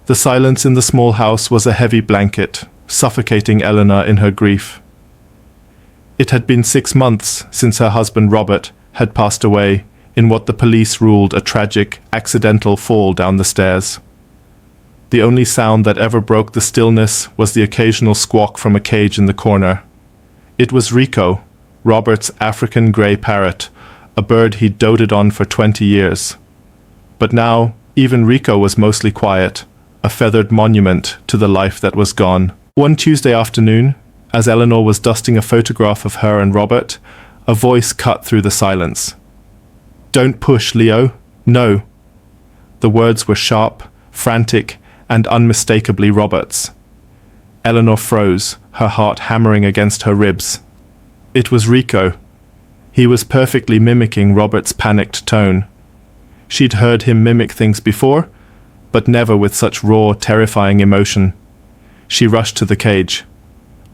The silence in the small house was a heavy blanket, suffocating Eleanor in her grief. It had been 6 months since her husband Robert had passed away in what the police ruled a tragic, accidental fall down the stairs. The only sound that ever broke the stillness was the occasional squawk from a cage in the corner. It was Rico, Robert's African grey parrot, a bird he'd doted on for 20 years. But now, even Rico was mostly quiet, a feathered monument to the life that was gone. One Tuesday afternoon, as Eleanor was dusting a photograph of her and Robert, a voice cut through the silence. "Don't push, Leo. No." The words were sharp, frantic, and unmistakably Robert's. Eleanor froze, her heart hammering against her ribs. It was Rico. He was perfectly mimicking Robert's panicked tone. She'd heard him mimic things before, but never with such raw, terrifying emotion. She rushed to the cage.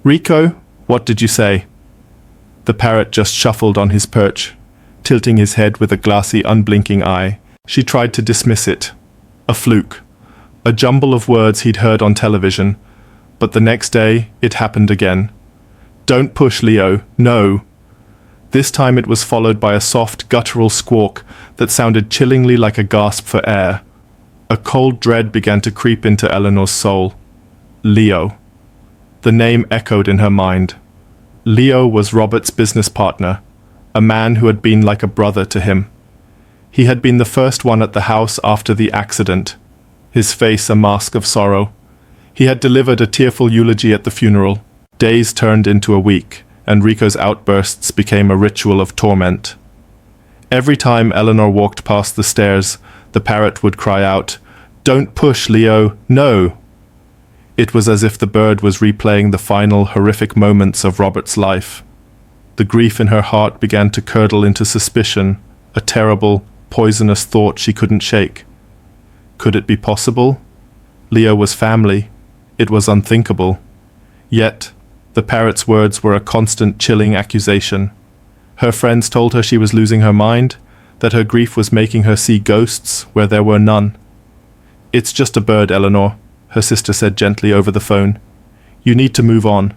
"Rico, what did you say?" The parrot just shuffled on his perch, tilting his head with a glassy, unblinking eye. She tried to dismiss it. A fluke. A jumble of words he'd heard on television. But the next day, it happened again. "Don't push, Leo. No." This time it was followed by a soft, guttural squawk that sounded chillingly like a gasp for air. A cold dread began to creep into Eleanor's soul. Leo. The name echoed in her mind. Leo was Robert's business partner, a man who had been like a brother to him. He had been the first one at the house after the accident, his face a mask of sorrow. He had delivered a tearful eulogy at the funeral. Days turned into a week, and Rico's outbursts became a ritual of torment. Every time Eleanor walked past the stairs, the parrot would cry out, "Don't push, Leo, no!" It was as if the bird was replaying the final horrific moments of Robert's life. The grief in her heart began to curdle into suspicion, a terrible, poisonous thought she couldn't shake. Could it be possible? Leo was family. It was unthinkable. Yet, the parrot's words were a constant chilling accusation. Her friends told her she was losing her mind, that her grief was making her see ghosts where there were none. "It's just a bird, Eleanor," her sister said gently over the phone. "You need to move on.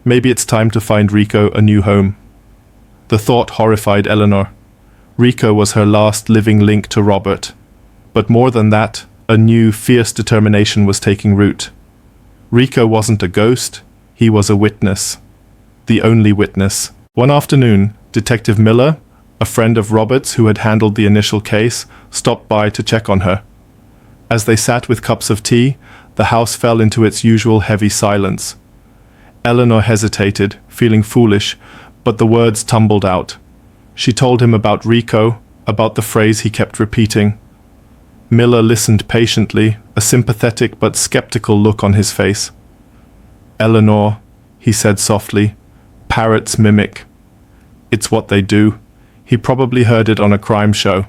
Maybe it's time to find Rico a new home." The thought horrified Eleanor. Rico was her last living link to Robert. But more than that, a new, fierce determination was taking root. Rico wasn't a ghost, he was a witness. The only witness. One afternoon, Detective Miller, a friend of Robert's who had handled the initial case, stopped by to check on her. As they sat with cups of tea, the house fell into its usual heavy silence. Eleanor hesitated, feeling foolish, but the words tumbled out. She told him about Rico, about the phrase he kept repeating. Miller listened patiently, a sympathetic but skeptical look on his face. "Eleanor," he said softly, "parrots mimic. It's what they do." He probably heard it on a crime show.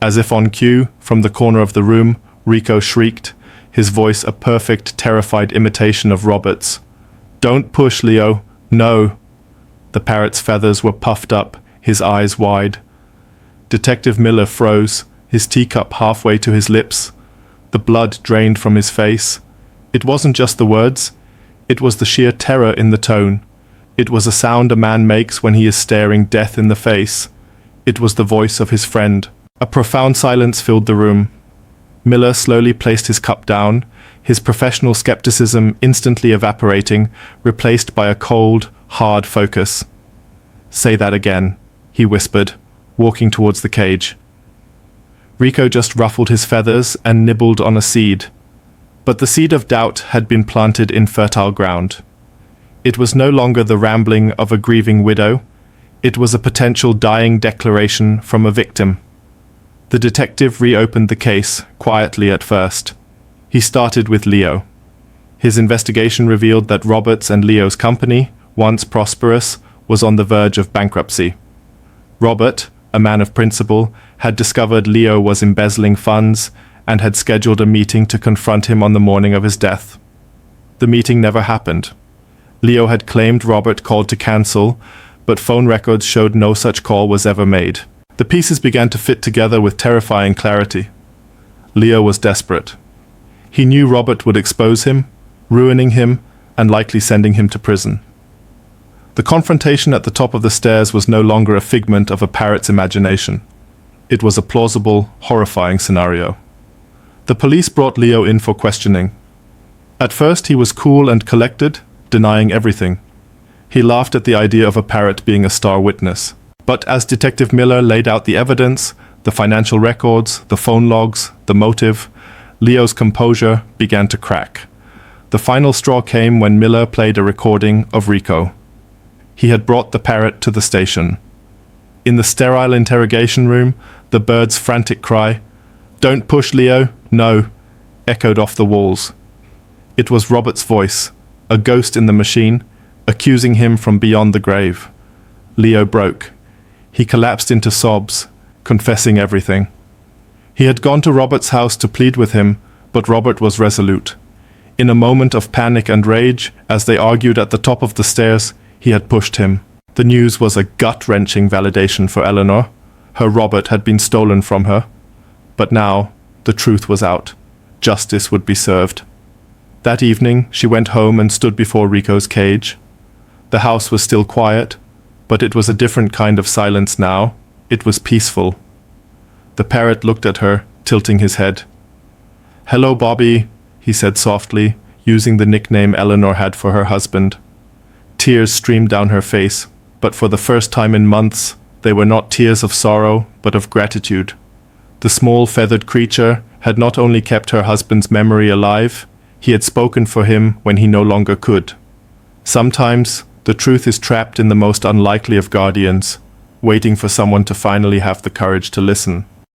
As if on cue, from the corner of the room, Rico shrieked, his voice a perfect, terrified imitation of Robert's. "Don't push, Leo. No." The parrot's feathers were puffed up, his eyes wide. Detective Miller froze, his teacup halfway to his lips. The blood drained from his face. It wasn't just the words. It was the sheer terror in the tone. It was a sound a man makes when he is staring death in the face. It was the voice of his friend. A profound silence filled the room. Miller slowly placed his cup down, his professional skepticism instantly evaporating, replaced by a cold, hard focus. "Say that again," he whispered, walking towards the cage. Rico just ruffled his feathers and nibbled on a seed. But the seed of doubt had been planted in fertile ground. It was no longer the rambling of a grieving widow. It was a potential dying declaration from a victim. The detective reopened the case, quietly at first. He started with Leo. His investigation revealed that Robert's and Leo's company, once prosperous, was on the verge of bankruptcy. Robert, a man of principle, had discovered Leo was embezzling funds and had scheduled a meeting to confront him on the morning of his death. The meeting never happened. Leo had claimed Robert called to cancel, but phone records showed no such call was ever made. The pieces began to fit together with terrifying clarity. Leo was desperate. He knew Robert would expose him, ruining him, and likely sending him to prison. The confrontation at the top of the stairs was no longer a figment of a parrot's imagination. It was a plausible, horrifying scenario. The police brought Leo in for questioning. At first he was cool and collected, denying everything. He laughed at the idea of a parrot being a star witness. But as Detective Miller laid out the evidence, the financial records, the phone logs, the motive, Leo's composure began to crack. The final straw came when Miller played a recording of Rico. He had brought the parrot to the station. In the sterile interrogation room, the bird's frantic cry, "Don't push, Leo, no," echoed off the walls. It was Robert's voice, a ghost in the machine, accusing him from beyond the grave. Leo broke. He collapsed into sobs, confessing everything. He had gone to Robert's house to plead with him, but Robert was resolute. In a moment of panic and rage, as they argued at the top of the stairs, he had pushed him. The news was a gut-wrenching validation for Eleanor. Her Robert had been stolen from her. But now, the truth was out. Justice would be served. That evening, she went home and stood before Rico's cage. The house was still quiet, but it was a different kind of silence now. It was peaceful. The parrot looked at her, tilting his head. "Hello, Bobby," he said softly, using the nickname Eleanor had for her husband. Tears streamed down her face, but for the first time in months, they were not tears of sorrow, but of gratitude. The small feathered creature had not only kept her husband's memory alive, he had spoken for him when he no longer could. Sometimes, the truth is trapped in the most unlikely of guardians, waiting for someone to finally have the courage to listen.